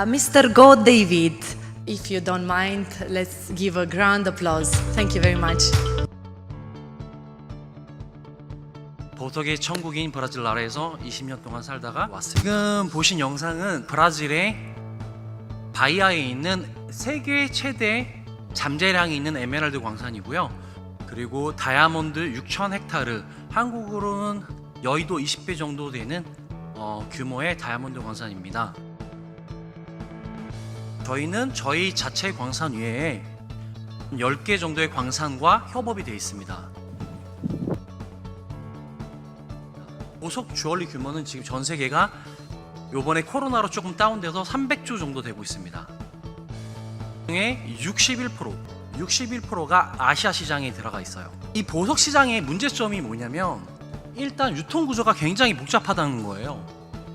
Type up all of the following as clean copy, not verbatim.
Mr. Go David, if you don't mind, let's give a grand applause. Thank you very much. 보석의 천국인 브라질 나라에서 20년 동안 살다가 왔습니다. 지금 보신 영상은 브라질의 바이아에 있는 세계 최대 잠재량이 있는 에메랄드 광산이고요. 그리고 다이아몬드 6,000헥타르, 한국으로는 여의도 20배 정도 되는 규모의 다이아몬드 광산입니다. 저희는 저희 자체 광산 외에 10개 정도의 광산과 협업이 되어 있습니다. 보석 주얼리 규모는 지금 전 세계가 요번에 코로나로 조금 다운돼서 300조 정도 되고 있습니다. 중에 61%가 아시아 시장에 들어가 있어요. 이 보석 시장의 문제점이 뭐냐면 일단 유통 구조가 굉장히 복잡하다는 거예요.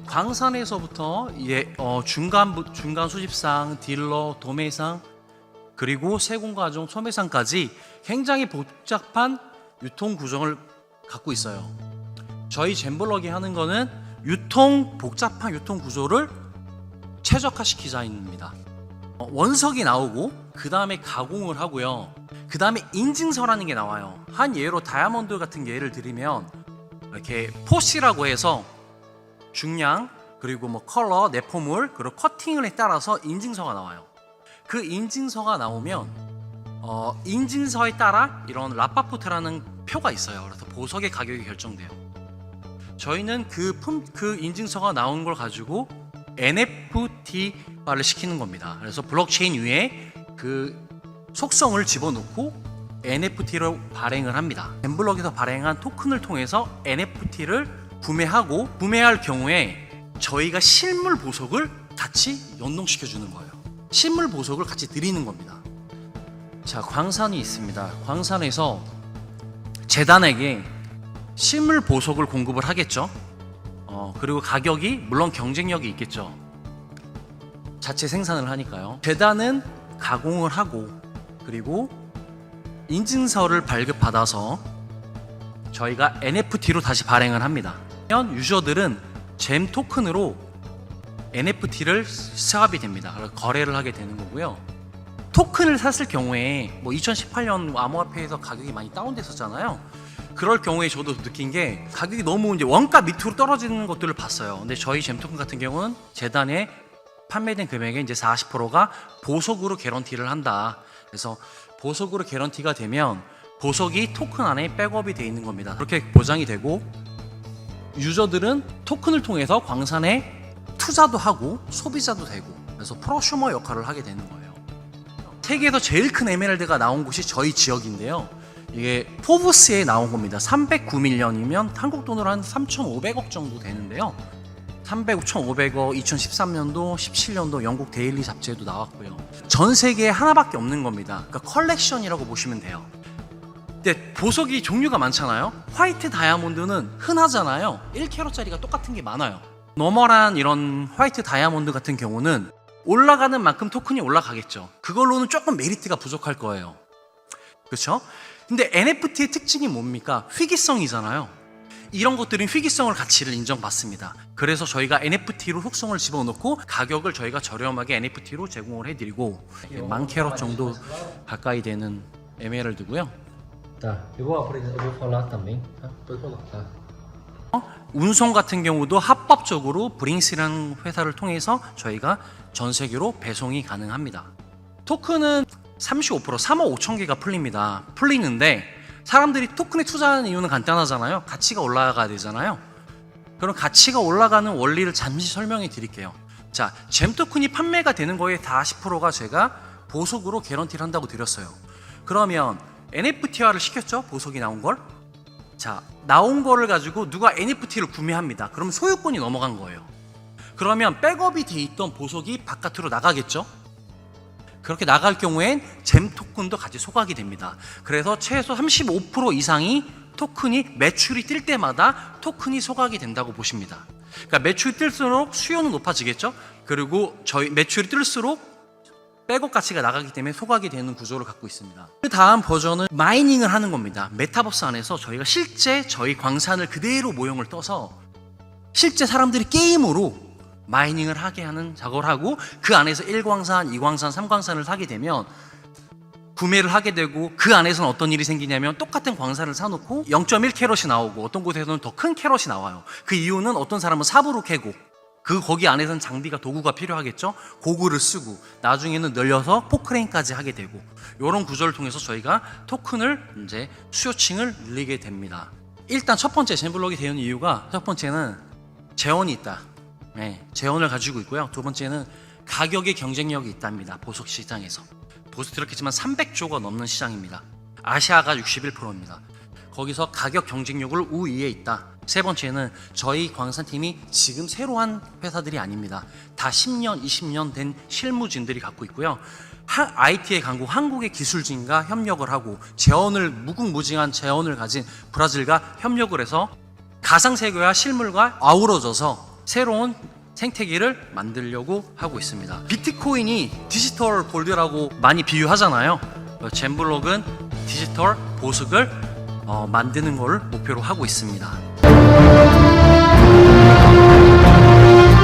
광산에서부터 중간 수집상, 딜러, 도매상, 그리고 세공과정, 소매상까지 굉장히 복잡한 유통 구조를 갖고 있어요. 저희 잼블럭이 하는 거는 복잡한 유통 구조를 최적화시키자입니다. 원석이 나오고 그 다음에 가공을 하고요. 그 다음에 인증서라는 게 나와요. 한 예로 다이아몬드 같은 예를 들면 이렇게 포시라고 해서 중량, 그리고 컬러, 내포물, 그리고 커팅을 따라서 인증서가 나와요. 그 인증서가 나오면 인증서에 따라 이런 라파포트라는 표가 있어요. 그래서 보석의 가격이 결정돼요. 저희는 그 인증서가 나온 걸 가지고 NFT화를 시키는 겁니다. 그래서 블록체인 위에 그 속성을 집어넣고 NFT로 발행을 합니다. 잼블럭에서 발행한 토큰을 통해서 NFT를 구매할 경우에 저희가 실물 보석을 같이 연동시켜 주는 거예요. 실물 보석을 같이 드리는 겁니다. 자, 광산이 있습니다. 광산에서 재단에게 실물 보석을 공급을 하겠죠. 그리고 가격이 물론 경쟁력이 있겠죠. 자체 생산을 하니까요. 재단은 가공을 하고 그리고 인증서를 발급받아서 저희가 NFT로 다시 발행을 합니다. 유저들은 잼 토큰으로 NFT를 수합이 됩니다. 거래를 하게 되는 거고요. 토큰을 샀을 경우에 2018년 암호화폐에서 가격이 많이 다운됐었잖아요. 그럴 경우에 저도 느낀 게 가격이 너무 이제 원가 밑으로 떨어지는 것들을 봤어요. 근데 저희 잼토큰 같은 경우는 재단에 판매된 금액의 이제 40%가 보석으로 개런티를 한다. 그래서 보석으로 개런티가 되면 보석이 토큰 안에 백업이 되어 있는 겁니다. 그렇게 보장이 되고 유저들은 토큰을 통해서 광산에 투자도 하고 소비자도 되고 그래서 프로슈머 역할을 하게 되는 거예요. 세계에서 제일 큰 에메랄드가 나온 곳이 저희 지역인데요. 이게 포브스에 나온 겁니다. 309밀리언이면 한국 돈으로 한 3,500억 정도 되는데요. 1,500억 2013년도, 17년도 영국 데일리 잡지에도 나왔고요. 전 세계에 하나밖에 없는 겁니다. 그러니까 컬렉션이라고 보시면 돼요. 근데 보석이 종류가 많잖아요. 화이트 다이아몬드는 흔하잖아요. 1캐럿짜리가 똑같은 게 많아요. 노멀한 이런 화이트 다이아몬드 같은 경우는 올라가는 만큼 토큰이 올라가겠죠. 그걸로는 조금 메리트가 부족할 거예요. 그렇죠? 근데 NFT의 특징이 뭡니까? 희귀성이잖아요. 이런 것들은 희귀성을 가치를 인정받습니다. 그래서 저희가 NFT로 속성을 집어넣고 가격을 저희가 저렴하게 NFT로 제공을 해드리고 10,000캐럿 정도 가까이 되는 에메랄드고요. 운송 같은 경우도 합법적으로 브링스라는 회사를 통해서 저희가 전 세계로 배송이 가능합니다. 토큰은 35% 3억 5천 개가 풀리는데 사람들이 토큰에 투자하는 이유는 간단하잖아요. 가치가 올라가야 되잖아요. 그럼 가치가 올라가는 원리를 잠시 설명해 드릴게요. 자, 잼 토큰이 판매가 되는 거에 40%가 제가 보석으로 개런티를 한다고 드렸어요. 그러면 NFT화를 시켰죠? 보석이 나온 걸. 자, 나온 거를 가지고 누가 NFT를 구매합니다. 그럼 소유권이 넘어간 거예요. 그러면 백업이 돼 있던 보석이 바깥으로 나가겠죠? 그렇게 나갈 경우엔 잼 토큰도 같이 소각이 됩니다. 그래서 최소 35% 이상이 토큰이 매출이 뛸 때마다 토큰이 소각이 된다고 보십니다. 그러니까 매출이 뜰수록 수요는 높아지겠죠? 그리고 저희 매출이 뜰수록 백업 가치가 나가기 때문에 소각이 되는 구조를 갖고 있습니다. 그 다음 버전은 마이닝을 하는 겁니다. 메타버스 안에서 저희가 실제 저희 광산을 그대로 모형을 떠서 실제 사람들이 게임으로 마이닝을 하게 하는 작업을 하고, 그 안에서 1광산, 2광산, 3광산을 사게 되면 구매를 하게 되고, 그 안에서는 어떤 일이 생기냐면 똑같은 광산을 사놓고 0.1 캐럿이 나오고 어떤 곳에서는 더 큰 캐럿이 나와요. 그 이유는 어떤 사람은 삽으로 캐고, 거기 안에서는 장비가 도구가 필요하겠죠. 고글을 쓰고 나중에는 늘려서 포크레인까지 하게 되고, 이런 구조를 통해서 저희가 토큰을 이제 수요층을 늘리게 됩니다. 일단 첫 번째 젠블럭이 되는 이유가, 첫 번째는 재원이 있다. 네, 재원을 가지고 있고요. 두 번째는 가격의 경쟁력이 있답니다. 보석 시장에서. 보석 들었겠지만 300조가 넘는 시장입니다. 아시아가 61%입니다. 거기서 가격 경쟁력을 우위에 있다. 세 번째는 저희 광산팀이 지금 새로 한 회사들이 아닙니다. 다 10년, 20년 된 실무진들이 갖고 있고요. IT의 강국 한국의 기술진과 협력을 하고, 무궁무진한 재원을 가진 브라질과 협력을 해서 가상세계와 실물과 아우러져서 새로운 생태계를 만들려고 하고 있습니다. 비트코인이 디지털 골드라고 많이 비유하잖아요. 젠블럭은 디지털 보석을 만드는 걸 목표로 하고 있습니다.